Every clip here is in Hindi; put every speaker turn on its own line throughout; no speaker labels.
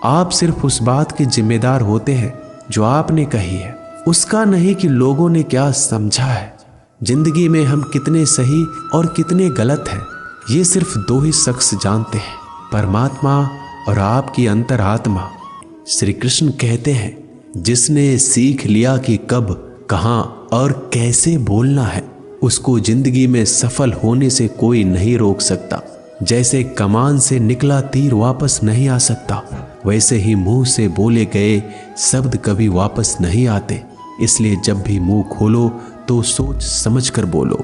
आप सिर्फ उस बात के जिम्मेदार होते हैं जो आपने कही है, उसका नहीं कि लोगों ने क्या समझा है। जिंदगी में हम कितने सही और कितने गलत हैं, ये सिर्फ दो ही शख्स जानते हैं, परमात्मा और आपकी अंतरात्मा। श्री कृष्ण कहते हैं, जिसने सीख लिया कि कब, कहाँ और कैसे बोलना है, उसको जिंदगी में सफल होने से कोई नहीं रोक सकता। जैसे कमान से निकला तीर वापस नहीं आ सकता, वैसे ही मुंह से बोले गए शब्द कभी वापस नहीं आते। इसलिए जब भी मुंह खोलो तो सोच समझ कर बोलो।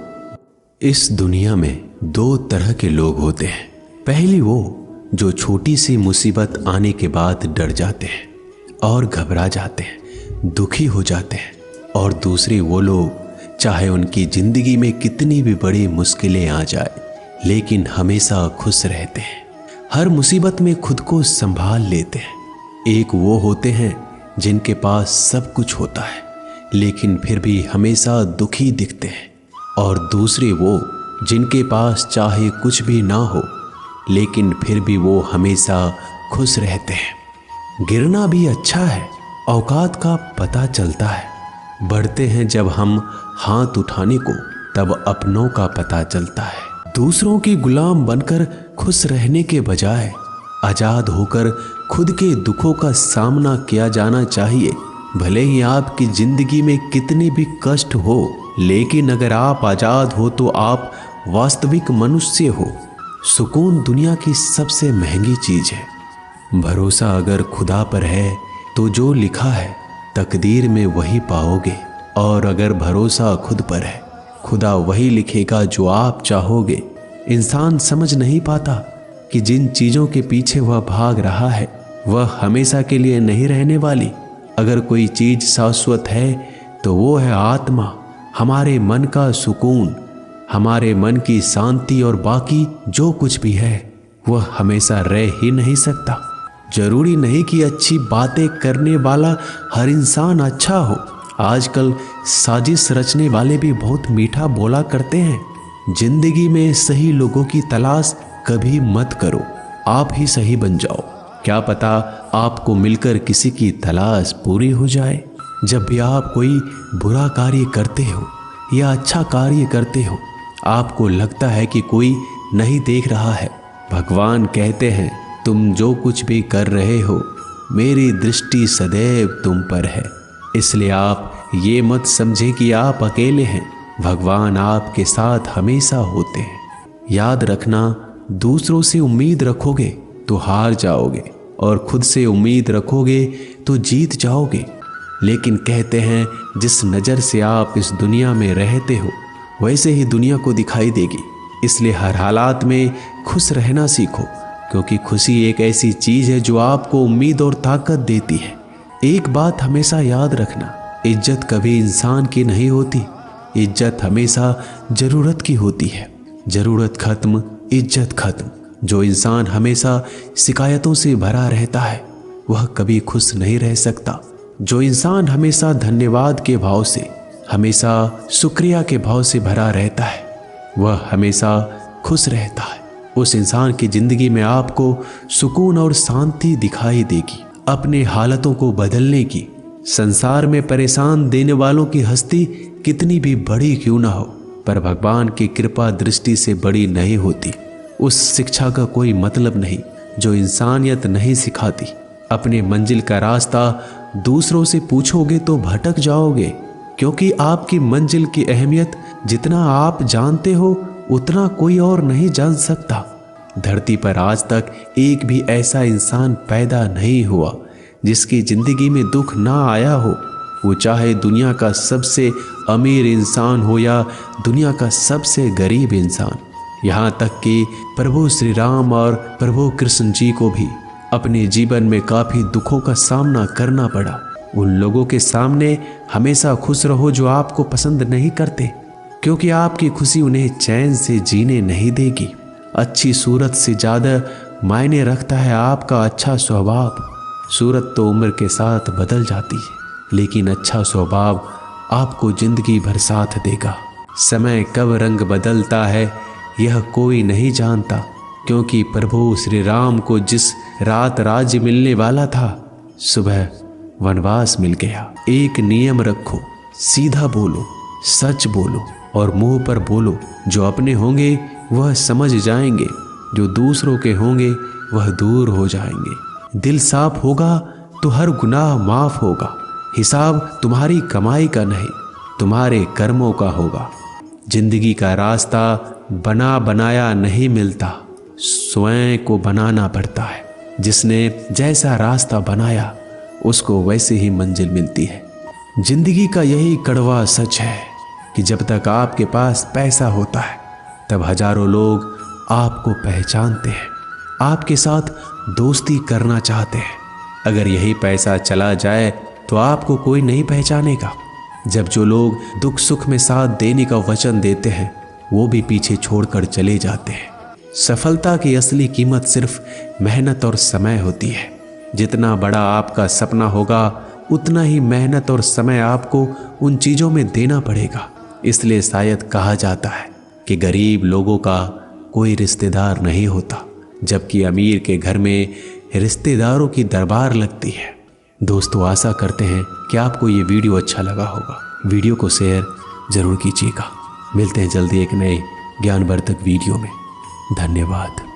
इस दुनिया में दो तरह के लोग होते हैं। पहली वो जो छोटी सी मुसीबत आने के बाद डर जाते हैं और घबरा जाते हैं, दुखी हो जाते हैं। और दूसरे वो लोग चाहे उनकी जिंदगी में कितनी भी बड़ी मुश्किलें आ जाए, लेकिन हमेशा खुश रहते हैं, हर मुसीबत में खुद को संभाल लेते हैं। एक वो होते हैं जिनके पास सब कुछ होता है लेकिन फिर भी हमेशा दुखी दिखते हैं, और दूसरे वो जिनके पास चाहे कुछ भी ना हो लेकिन फिर भी वो हमेशा खुश रहते हैं। गिरना भी अच्छा है, औकात का पता चलता है। बढ़ते हैं जब हम हाथ उठाने को, तब अपनों का पता चलता है। दूसरों की गुलाम बनकर खुश रहने के बजाय आजाद होकर खुद के दुखों का सामना किया जाना चाहिए। भले ही आपकी जिंदगी में कितने भी कष्ट हो, लेकिन अगर आप आजाद हो तो आप वास्तविक मनुष्य हो। सुकून दुनिया की सबसे महंगी चीज है। भरोसा अगर खुदा पर है तो जो लिखा है तकदीर में वही पाओगे, और अगर भरोसा खुद पर है, खुदा वही लिखेगा जो आप चाहोगे। इंसान समझ नहीं पाता कि जिन चीजों के पीछे वह भाग रहा है वह हमेशा के लिए नहीं रहने वाली। अगर कोई चीज शाश्वत है तो वो है आत्मा, हमारे मन का सुकून, हमारे मन की शांति। और बाकी जो कुछ भी है वह हमेशा रह ही नहीं सकता। जरूरी नहीं कि अच्छी बातें करने वाला हर इंसान अच्छा हो। आजकल साजिश रचने वाले भी बहुत मीठा बोला करते हैं। जिंदगी में सही लोगों की तलाश कभी मत करो, आप ही सही बन जाओ। क्या पता आपको मिलकर किसी की तलाश पूरी हो जाए। जब भी आप कोई बुरा कार्य करते हो या अच्छा कार्य करते हो, आपको लगता है कि कोई नहीं देख रहा है, भगवान कहते हैं, तुम जो कुछ भी कर रहे हो मेरी दृष्टि सदैव तुम पर है। इसलिए आप ये मत समझे कि आप अकेले हैं, भगवान आपके साथ हमेशा होते हैं। याद रखना, दूसरों से उम्मीद रखोगे तो हार जाओगे, और खुद से उम्मीद रखोगे तो जीत जाओगे। लेकिन कहते हैं, जिस नज़र से आप इस दुनिया में रहते हो वैसे ही दुनिया को दिखाई देगी। इसलिए हर हालात में खुश रहना सीखो, क्योंकि खुशी एक ऐसी चीज है जो आपको उम्मीद और ताकत देती है। एक बात हमेशा याद रखना, इज्जत कभी इंसान की नहीं होती, इज्जत हमेशा जरूरत की होती है। जरूरत खत्म, इज्जत खत्म। जो इंसान हमेशा शिकायतों से भरा रहता है वह कभी खुश नहीं रह सकता। जो इंसान हमेशा धन्यवाद के भाव से, हमेशा शुक्रिया के भाव से भरा रहता है, वह हमेशा खुश रहता है। उस इंसान की जिंदगी में आपको सुकून और शांति दिखाई देगी। अपने हालतों को बदलने की, संसार में परेशान देने वालों की हस्ती कितनी भी बड़ी क्यों ना हो, पर भगवान की कृपा दृष्टि से बड़ी नहीं होती। उस शिक्षा का कोई मतलब नहीं जो इंसानियत नहीं सिखाती। अपने मंजिल का रास्ता दूसरों से पूछोगे तो भटक जाओगे, क्योंकि आपकी मंजिल की अहमियत जितना आप जानते हो उतना कोई और नहीं जान सकता। धरती पर आज तक एक भी ऐसा इंसान पैदा नहीं हुआ जिसकी जिंदगी में दुख ना आया हो। वो चाहे दुनिया का सबसे अमीर इंसान हो या दुनिया का सबसे गरीब इंसान। यहाँ तक कि प्रभु श्री राम और प्रभु कृष्ण जी को भी अपने जीवन में काफ़ी दुखों का सामना करना पड़ा। उन लोगों के सामने हमेशा खुश रहो जो आपको पसंद नहीं करते, क्योंकि आपकी खुशी उन्हें चैन से जीने नहीं देगी। अच्छी सूरत से ज़्यादा मायने रखता है आपका अच्छा स्वभाव। सूरत तो उम्र के साथ बदल जाती है, लेकिन अच्छा स्वभाव आपको जिंदगी भर साथ देगा। समय कब रंग बदलता है यह कोई नहीं जानता, क्योंकि प्रभु श्री राम को जिस रात राज्य मिलने वाला था, सुबह वनवास मिल गया। एक नियम रखो, सीधा बोलो, सच बोलो और मुंह पर बोलो। जो अपने होंगे वह समझ जाएंगे, जो दूसरों के होंगे वह दूर हो जाएंगे। दिल साफ होगा तो हर गुनाह माफ होगा। हिसाब तुम्हारी कमाई का नहीं, तुम्हारे कर्मों का होगा। जिंदगी का रास्ता बना बनाया नहीं मिलता, स्वयं को बनाना पड़ता है। जिसने जैसा रास्ता बनाया उसको वैसे ही मंजिल मिलती है। जिंदगी का यही कड़वा सच है कि जब तक आपके पास पैसा होता है तब हजारों लोग आपको पहचानते हैं, आपके साथ दोस्ती करना चाहते हैं। अगर यही पैसा चला जाए तो आपको कोई नहीं पहचानेगा। जब जो लोग दुख सुख में साथ देने का वचन देते हैं वो भी पीछे छोड़कर चले जाते हैं। सफलता की असली कीमत सिर्फ मेहनत और समय होती है। जितना बड़ा आपका सपना होगा उतना ही मेहनत और समय आपको उन चीज़ों में देना पड़ेगा। इसलिए शायद कहा जाता है कि गरीब लोगों का कोई रिश्तेदार नहीं होता, जबकि अमीर के घर में रिश्तेदारों की दरबार लगती है। दोस्तों, आशा करते हैं कि आपको ये वीडियो अच्छा लगा होगा। वीडियो को शेयर जरूर कीजिएगा। मिलते हैं जल्दी एक नए ज्ञानवर्धक वीडियो में। धन्यवाद।